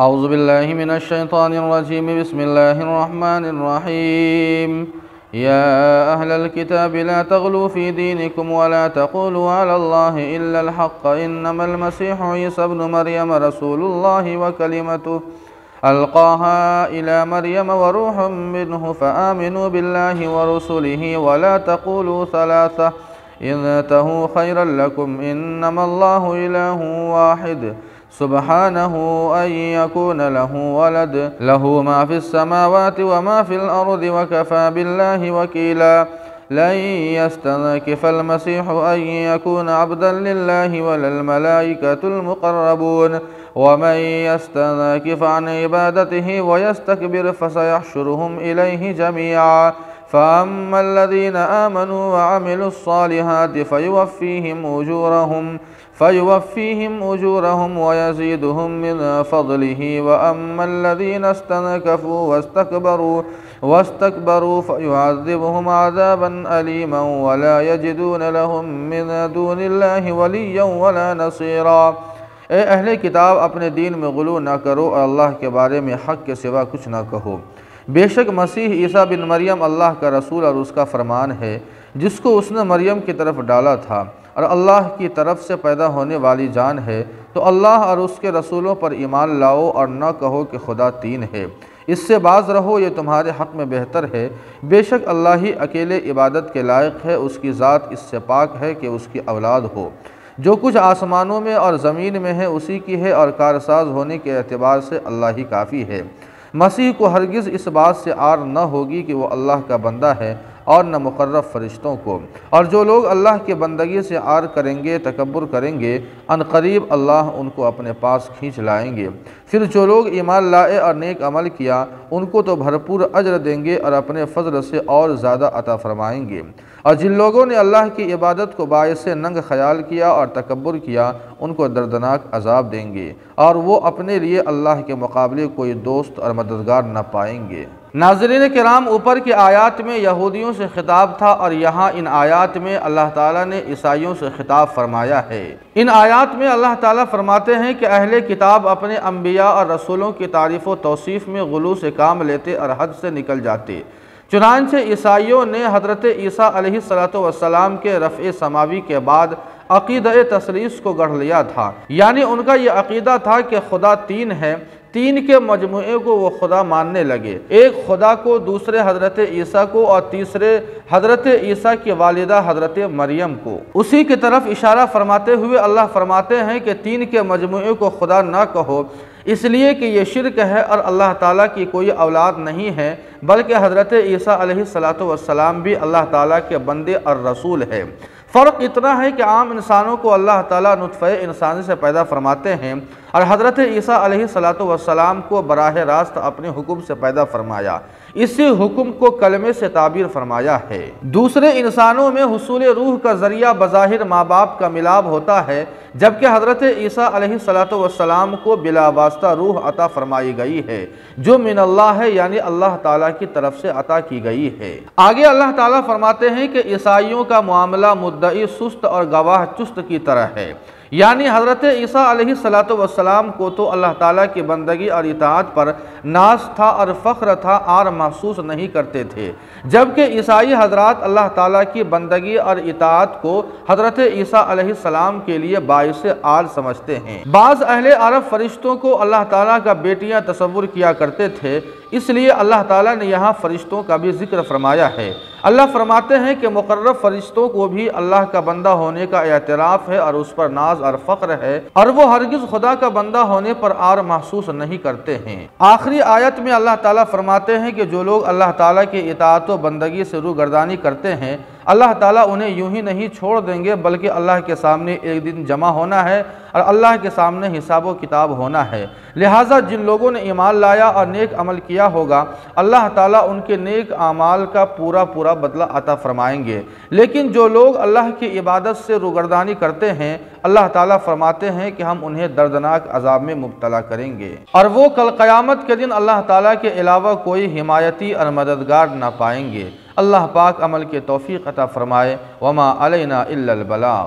اعوذ باللہ من الشیطان الرجیم بسم اللہ الرحمن الرحیم یا اہل الكتاب لا تغلوا في دینکم ولا تقولوا على اللہ الا الحق انما المسیح عیسی ابن مریم رسول اللہ وکلمته القاها الى مریم وروح منه فآمنوا باللہ ورسله ولا تقولوا ثلاثة انتهوا خيرا لكم انما الله اله واحد سبحانه أن يكون له ولد له ما في السماوات وما في الأرض وكفى بالله وكيلا لن يستنكف المسيح أن يكون عبدا لله ولا الملائكة المقربون ومن يستنكف عن عبادته ويستكبر فسيحشرهم إليه جميعا فأما الذين آمنوا وعملوا الصالحات فيوفيهم أجورهم ويزيدهم من فضله وأما الذين استنكفوا واستكبروا فيعذبهم عذابا أليما ولا يجدون لهم من دون الله وليا ولا نصيرا۔ اے اہل کتاب، اپنے دین میں غلو نہ کرو اور اللہ کے بارے میں حق کے سوا کچھ نہ کہو۔ بے شک مسیح عیسیٰ بن مریم اللہ کا رسول اور اس کا فرمان ہے، جس کو اس نے مریم کی طرف ڈالا تھا اور اللہ کی طرف سے پیدا ہونے والی جان ہے۔ تو اللہ اور اس کے رسولوں پر ایمان لاؤ اور نہ کہو کہ خدا تین ہے، اس سے باز رہو، یہ تمہارے حق میں بہتر ہے۔ بے شک اللہ ہی اکیلے عبادت کے لائق ہے، اس کی ذات اس سے پاک ہے کہ اس کی اولاد ہو۔ جو کچھ آسمانوں میں اور زمین میں ہے اسی کی ہے، اور کارساز ہونے کے اعتبار سے اللہ ہی کافی ہے۔ مسیح کو ہرگز اس بات سے عار نہ ہوگی کہ وہ اللہ کا بندہ ہے اور نہ مقرب فرشتوں کو، اور جو لوگ اللہ کے بندگی سے عار کریں گے، تکبر کریں گے، ان قریب اللہ ان کو اپنے پاس کھینچ لائیں گے۔ پھر جو لوگ ایمان لائے اور نیک عمل کیا، ان کو تو بھرپور اجر دیں گے اور اپنے فضل سے اور زیادہ عطا فرمائیں گے۔ اور جن لوگوں نے اللہ کی عبادت کو باعث ننگ خیال کیا اور تکبر کیا، ان کو دردناک عذاب دیں گے، اور وہ اپنے لیے اللہ کے مقابلے کوئی دوست اور مددگار نہ پائیں گے۔ ناظرین کرام، اوپر کی آیات میں یہودیوں سے خطاب تھا، اور یہاں ان آیات میں اللہ تعالیٰ نے عیسائیوں سے خطاب فرمایا ہے۔ ان آیات میں اللہ تعالیٰ فرماتے ہیں کہ اہل کتاب اپنے انبیاء اور رسولوں کی تعریف و توصیف میں غلو سے کام لیتے اور حد سے نکل جاتے۔ چنانچہ عیسائیوں نے حضرت عیسیٰ علیہ السلام کے رفع سماوی کے بعد عقیدہ تثلیث کو گڑھ لیا تھا، یعنی ان کا یہ عقیدہ تھا کہ خدا تین ہے، تین کے مجموعے کو وہ خدا ماننے لگے، ایک خدا کو، دوسرے حضرت عیسیٰ کو، اور تیسرے حضرت عیسیٰ کی والدہ حضرت مریم کو۔ اسی کی طرف اشارہ فرماتے ہوئے اللہ فرماتے ہیں کہ تین کے مجموعے کو خدا نہ کہو، اس لیے کہ یہ شرک ہے اور اللہ تعالیٰ کی کوئی اولاد نہیں ہے، بلکہ حضرت عیسیٰ علیہ السلام بھی اللہ تعالیٰ کے بندے اور رسول ہے۔ فرق اتنا ہے کہ عام انسانوں کو اللہ تعالیٰ نطفہ انسانی سے پیدا فرماتے ہیں، اور حضرت عیسیٰ علیہ السلام کو براہ راست اپنے حکم سے پیدا فرمایا، اسی حکم کو کلمے سے تعبیر فرمایا ہے۔ دوسرے انسانوں میں حصول روح کا ذریعہ بظاہر ماں باپ کا ملاب ہوتا ہے، جبکہ حضرت عیسیٰ علیہ السلام کو بلا واسطہ روح عطا فرمائی گئی ہے، جو من اللہ ہے، یعنی اللہ تعالیٰ کی طرف سے عطا کی گئی ہے۔ آگے اللہ تعالیٰ فرماتے ہیں کہ عیسائیوں کا معاملہ مدعی سست اور گواہ چست کی طرح ہے، یعنی حضرت عیسیٰ علیہ السلام کو تو اللہ تعالیٰ کی بندگی اور اطاعت پر ناز تھا اور فخر تھا، عار محسوس نہیں کرتے تھے، جبکہ عیسائی حضرات اللہ تعالیٰ کی بندگی اور اطاعت کو حضرت عیسیٰ علیہ السلام کے لیے باعث عار سمجھتے ہیں۔ بعض اہل عرب فرشتوں کو اللہ تعالیٰ کا بیٹیاں تصور کیا کرتے تھے، اس لیے اللہ تعالیٰ نے یہاں فرشتوں کا بھی ذکر فرمایا ہے۔ اللہ فرماتے ہیں کہ مقرب فرشتوں کو بھی اللہ کا بندہ ہونے کا اعتراف ہے اور اس پر ناز اور فخر ہے، اور وہ ہرگز خدا کا بندہ ہونے پر عار محسوس نہیں کرتے ہیں۔ آخری آیت میں اللہ تعالیٰ فرماتے ہیں کہ جو لوگ اللہ تعالیٰ کی اطاعت و بندگی سے روگردانی کرتے ہیں، اللہ تعالیٰ انہیں یوں ہی نہیں چھوڑ دیں گے، بلکہ اللہ کے سامنے ایک دن جمع ہونا ہے اور اللہ کے سامنے حساب و کتاب ہونا ہے۔ لہٰذا جن لوگوں نے ایمان لایا اور نیک عمل کیا ہوگا، اللہ تعالیٰ ان کے نیک اعمال کا پورا بدلہ عطا فرمائیں گے، لیکن جو لوگ اللہ کی عبادت سے روگردانی کرتے ہیں، اللہ تعالیٰ فرماتے ہیں کہ ہم انہیں دردناک عذاب میں مبتلا کریں گے، اور وہ کل قیامت کے دن اللہ تعالیٰ کے علاوہ کوئی حمایتی اور مددگار نہ پائیں گے۔ اللہ پاک عمل کے توفیق عطا فرمائے۔ وما علینا الا البلاغ۔